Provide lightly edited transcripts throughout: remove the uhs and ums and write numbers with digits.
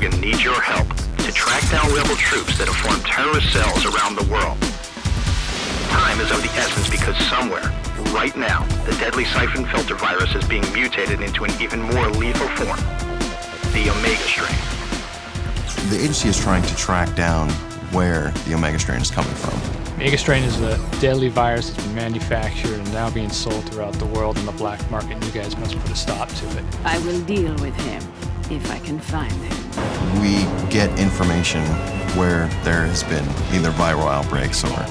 Logan needs your help to track down rebel troops that have formed terrorist cells around the world. Time is of the essence because somewhere, right now, the deadly Syphon filter virus is being mutated into an even more lethal form, the Omega strain. The agency is trying to track down where the Omega strain is coming from. Omega strain is a deadly virus that's been manufactured and now being sold throughout the world in the black market, and you guys must put a stop to it. I will deal with him, if I can find him. We get information where there has been either viral outbreaks or,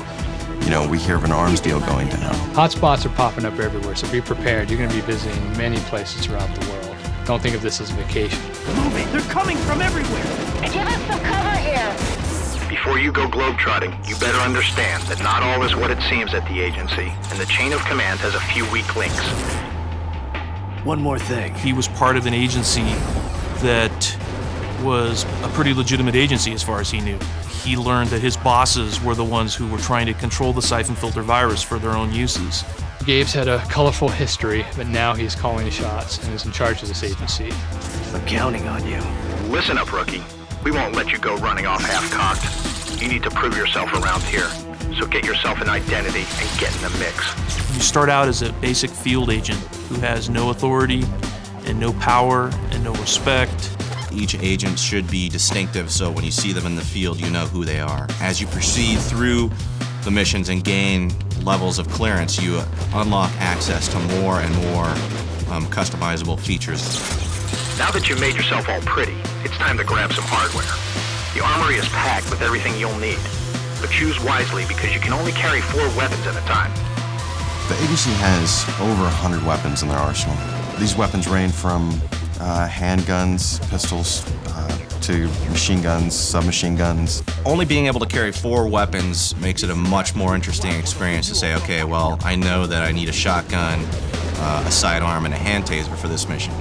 we hear of an arms deal going down. Hotspots are popping up everywhere, so be prepared. You're going to be visiting many places throughout the world. Don't think of this as a vacation. Moving! They're coming from everywhere! Give us some cover here! Before you go globetrotting, you better understand that not all is what it seems at the agency, and the chain of command has a few weak links. One more thing. He was part of an agency that was a pretty legitimate agency as far as he knew. He learned that his bosses were the ones who were trying to control the Syphon filter virus for their own uses. Gabe's had a colorful history, but now he's calling the shots and is in charge of this agency. I'm counting on you. Listen up, rookie. We won't let you go running off half-cocked. You need to prove yourself around here. So get yourself an identity and get in the mix. You start out as a basic field agent who has no authority and no power and no respect. Each agent should be distinctive, so when you see them in the field, you know who they are. As you proceed through the missions and gain levels of clearance, you unlock access to more and more customizable features. Now that you've made yourself all pretty, it's time to grab some hardware. The armory is packed with everything you'll need, but choose wisely because you can only carry 4 weapons at a time. The agency has over 100 weapons in their arsenal. These weapons range from handguns, pistols, to machine guns, submachine guns. Only being able to carry 4 weapons makes it a much more interesting experience to say, okay, well, I know that I need a shotgun, a sidearm, and a hand taser for this mission.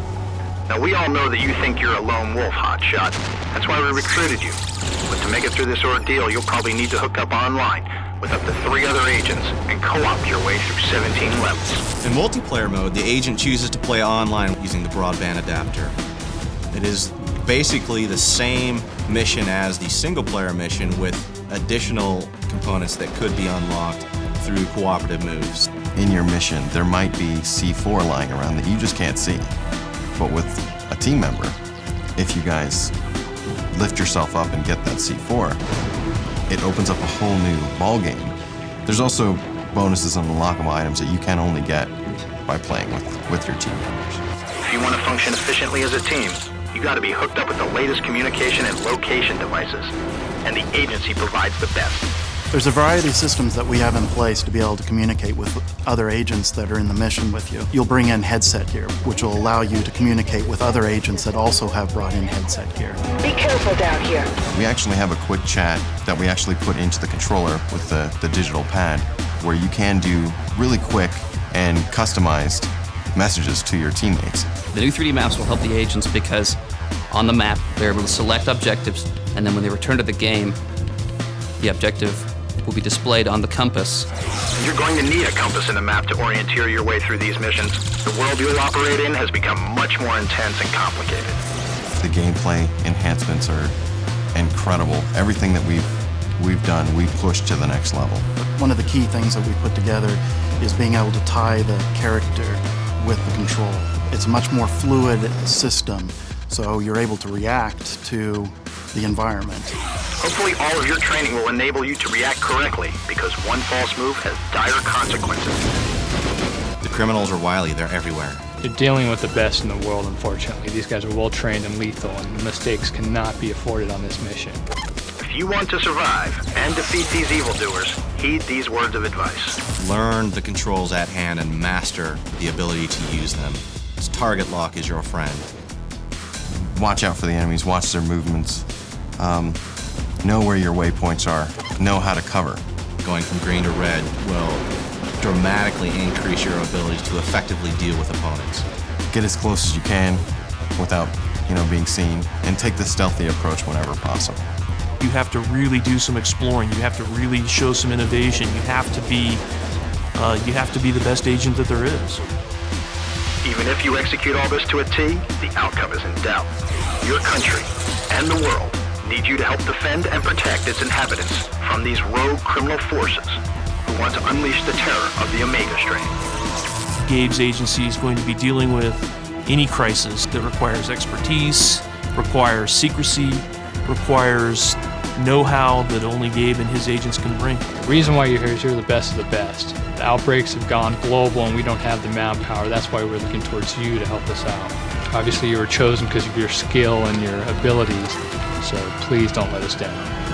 Now, we all know that you think you're a lone wolf, hotshot. That's why we recruited you. But to make it through this ordeal, you'll probably need to hook up online with up to 3 other agents and co-op your way through 17 levels. In multiplayer mode, the agent chooses to play online using the broadband adapter. It is basically the same mission as the single-player mission with additional components that could be unlocked through cooperative moves. In your mission, there might be C4 lying around that you just can't see. But with a team member, if you guys lift yourself up and get that C4, it opens up a whole new ball game. There's also bonuses and unlockable items that you can only get by playing with your team members. If you want to function efficiently as a team, you got to be hooked up with the latest communication and location devices, and the agency provides the best. There's a variety of systems that we have in place to be able to communicate with other agents that are in the mission with you. You'll bring in headset gear, which will allow you to communicate with other agents that also have brought in headset gear. Be careful down here. We actually have a quick chat that we actually put into the controller with the digital pad, where you can do really quick and customized messages to your teammates. The new 3D maps will help the agents because on the map, they're able to select objectives, and then when they return to the game, the objective will be displayed on the compass. You're going to need a compass and a map to orienteer your way through these missions. The world you'll operate in has become much more intense and complicated. The gameplay enhancements are incredible. Everything that we've done, we've pushed to the next level. One of the key things that we put together is being able to tie the character with the control. It's a much more fluid system, so you're able to react to the environment. Hopefully all of your training will enable you to react correctly, because one false move has dire consequences. The criminals are wily, they're everywhere. You're dealing with the best in the world, unfortunately. These guys are well-trained and lethal, and mistakes cannot be afforded on this mission. If you want to survive and defeat these evildoers, heed these words of advice. Learn the controls at hand and master the ability to use them. This target lock is your friend. Watch out for the enemies, watch their movements. Know where your waypoints are, know how to cover. Going from green to red will dramatically increase your ability to effectively deal with opponents. Get as close as you can without, being seen, and take the stealthy approach whenever possible. You have to really do some exploring. You have to really show some innovation. You have to be the best agent that there is. Even Even if you execute all this to a T, the outcome is in doubt. Your country and the world need you to help defend and protect its inhabitants from these rogue criminal forces who want to unleash the terror of the Omega strain. Gabe's agency is going to be dealing with any crisis that requires expertise, requires secrecy, requires know-how that only Gabe and his agents can bring. The reason why you're here is you're the best of the best. The outbreaks have gone global and we don't have the manpower. That's why we're looking towards you to help us out. Obviously you were chosen because of your skill and your abilities, so please don't let us down.